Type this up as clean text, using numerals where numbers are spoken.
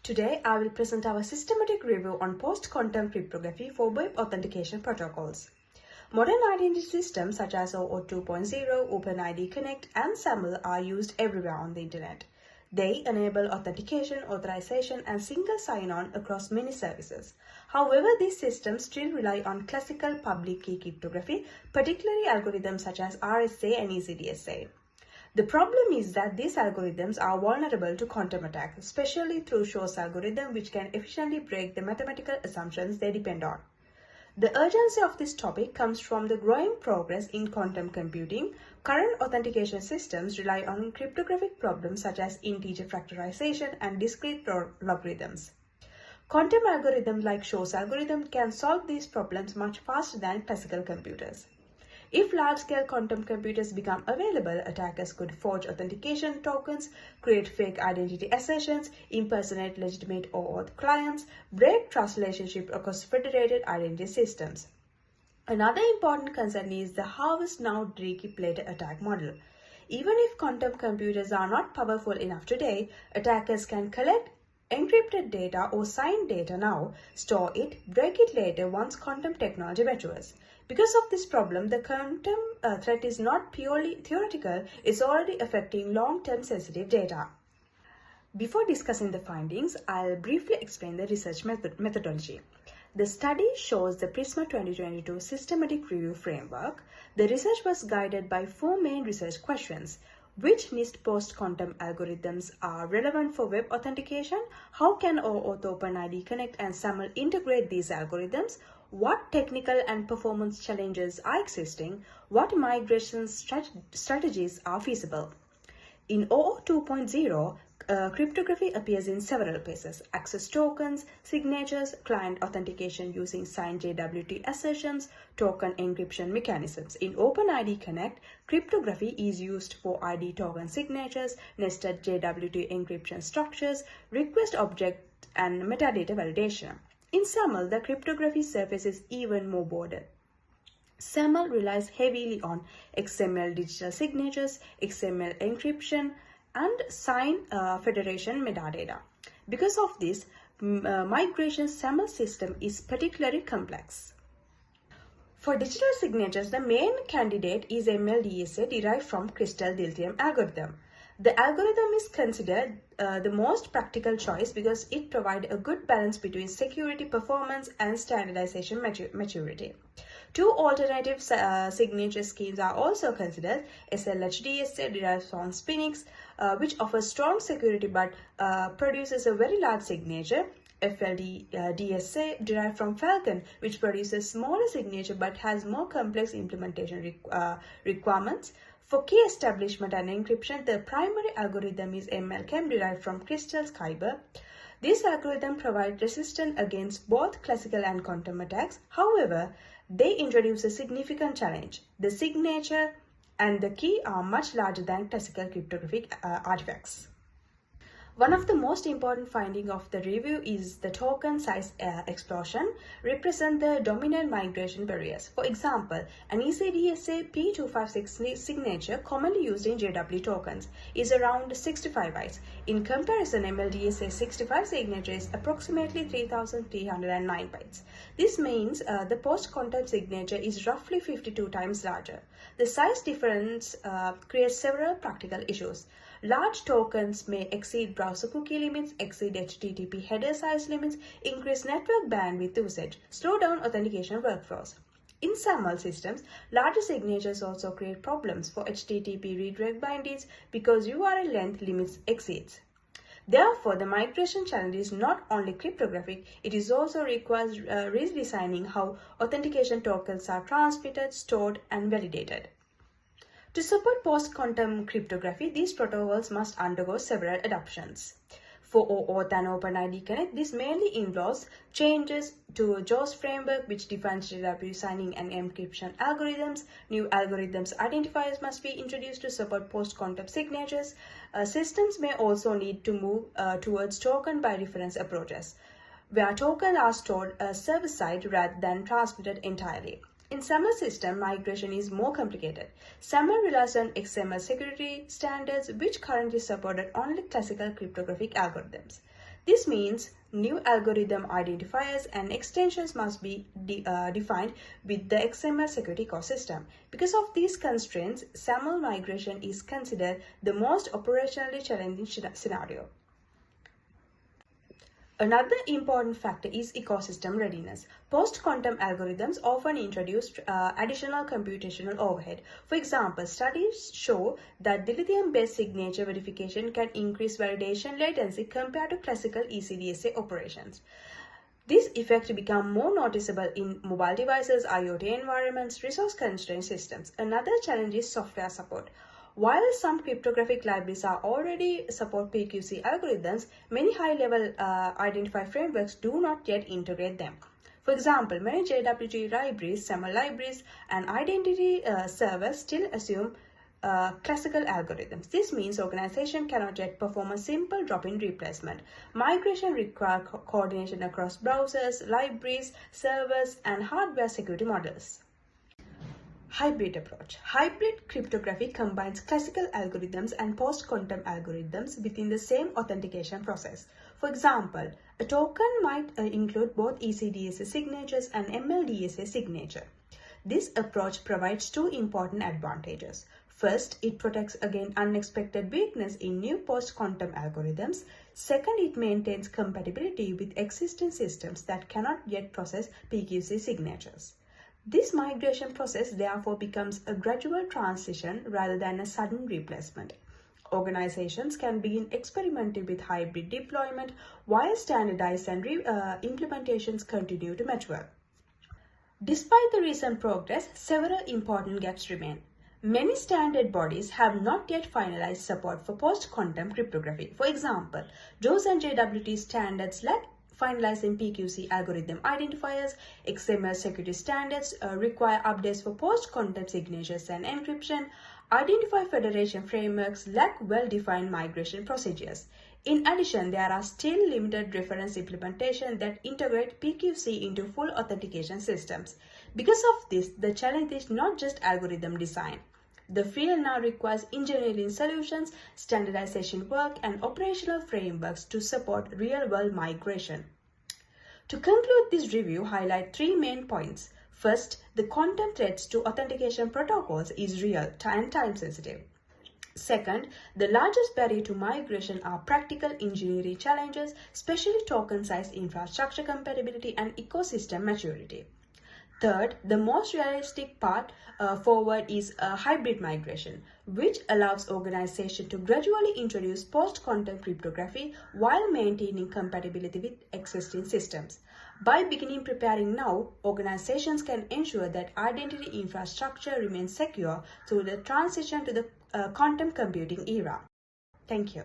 Today, I will present our systematic review on post-quantum cryptography for web authentication protocols. Modern identity systems such as OAuth 2.0, OpenID Connect, and SAML are used everywhere on the internet. They enable authentication, authorization, and single sign-on across many services. However, these systems still rely on classical public key cryptography, particularly algorithms such as RSA and ECDSA. The problem is that these algorithms are vulnerable to quantum attacks, especially through Shor's algorithm, which can efficiently break the mathematical assumptions they depend on. The urgency of this topic comes from the growing progress in quantum computing. Current authentication systems rely on cryptographic problems such as integer factorization and discrete logarithms. Quantum algorithms like Shor's algorithm can solve these problems much faster than classical computers. If large-scale quantum computers become available, attackers could forge authentication tokens, create fake identity assertions, impersonate legitimate OAuth clients, break trust relationships across federated identity systems. Another important concern is the harvest now, decrypt later attack model. Even if quantum computers are not powerful enough today, attackers can collect encrypted data or signed data now, store it, break it later once quantum technology matures. Because of this problem, the quantum threat is not purely theoretical, it's already affecting long-term sensitive data. Before discussing the findings, I'll briefly explain the research methodology. The study shows the PRISMA 2022 systematic review framework. The research was guided by 4 main research questions. Which NIST post-quantum algorithms are relevant for web authentication? How can OAuth, OpenID Connect, and SAML integrate these algorithms? What technical and performance challenges are existing? What migration strategies are feasible? In OAuth 2.0, cryptography appears in several phases: access tokens, signatures, client authentication using signed JWT assertions, token encryption mechanisms. In OpenID Connect, cryptography is used for ID token signatures, nested JWT encryption structures, request object, and metadata validation. In SAML, the cryptography surface is even more broader. SAML relies heavily on XML digital signatures, XML encryption, and sign federation metadata. Because of this, migration SAML system is particularly complex. For digital signatures, the main candidate is MLDSA derived from Crystal Dilithium algorithm. The algorithm is considered the most practical choice because it provides a good balance between security, performance, and standardization maturity. 2 alternative signature schemes are also considered: SLHDSA derived from Spinix, which offers strong security but produces a very large signature; FLDSA derived from Falcon, which produces smaller signature but has more complex implementation requirements. For key establishment and encryption, the primary algorithm is MLChem derived from Crystal Kyber. This algorithm provides resistance against both classical and quantum attacks. However, they introduce a significant challenge. The signature and the key are much larger than classical cryptographic artifacts. One of the most important findings of the review is the token size explosion represent the dominant migration barriers. For example, an ECDSA P256 signature commonly used in JW tokens is around 65 bytes. In comparison, MLDSA 65 signature is approximately 3,309 bytes. This means the post-quantum signature is roughly 52 times larger. The size difference creates several practical issues. Large tokens may exceed browser cookie limits, exceed HTTP header size limits, increase network bandwidth usage, slow down authentication workflows. In SAML systems, larger signatures also create problems for HTTP redirect bindings because URL length limits exceeds. Therefore, the migration challenge is not only cryptographic, it also requires redesigning how authentication tokens are transmitted, stored, and validated. To support post-quantum cryptography, these protocols must undergo several adaptations. For OAuth and OpenID Connect, this mainly involves changes to JAWS framework, which defines JW signing and encryption algorithms. New algorithms identifiers must be introduced to support post-quantum signatures. Systems may also need to move towards token by reference approaches, where tokens are stored server-side rather than transmitted entirely. In SAML system, migration is more complicated. SAML relies on XML security standards, which currently supported only classical cryptographic algorithms. This means new algorithm identifiers and extensions must be defined with the XML security ecosystem. Because of these constraints, SAML migration is considered the most operationally challenging scenario. Another important factor is ecosystem readiness. Post-quantum algorithms often introduce additional computational overhead. For example, studies show that dilithium-based signature verification can increase validation latency compared to classical ECDSA operations. This effect becomes more noticeable in mobile devices, IoT environments, resource-constrained systems. Another challenge is software support. While some cryptographic libraries are already support PQC algorithms, many high-level identifier frameworks do not yet integrate them. For example, many JWT libraries, SAML libraries, and identity servers still assume classical algorithms. This means organizations cannot yet perform a simple drop-in replacement. Migration requires coordination across browsers, libraries, servers, and hardware security models. Hybrid approach. Hybrid cryptography combines classical algorithms and post-quantum algorithms within the same authentication process. For example, a token might include both ECDSA signatures and MLDSA signature. This approach provides two important advantages. First, it protects against unexpected weakness in new post-quantum algorithms. Second, it maintains compatibility with existing systems that cannot yet process PQC signatures. This migration process therefore becomes a gradual transition rather than a sudden replacement. Organizations can begin experimenting with hybrid deployment while standardized and implementations continue to mature. Despite the recent progress, several important gaps remain. Many standard bodies have not yet finalized support for post-quantum cryptography. For example, JAWS and JWT standards lack finalizing PQC algorithm identifiers. XML security standards require updates for post-quantum signatures and encryption. Identifier federation frameworks lack well-defined migration procedures. In addition, there are still limited reference implementations that integrate PQC into full authentication systems. Because of this, the challenge is not just algorithm design. The field now requires engineering solutions, standardization work, and operational frameworks to support real-world migration. To conclude this review, highlight three main points. First, the quantum threats to authentication protocols is real and time-sensitive. Second, the largest barrier to migration are practical engineering challenges, especially token size, infrastructure compatibility, and ecosystem maturity. Third, the most realistic path forward is a hybrid migration, which allows organizations to gradually introduce post-quantum cryptography while maintaining compatibility with existing systems. By beginning preparing now, organizations can ensure that identity infrastructure remains secure through the transition to the quantum computing era. Thank you.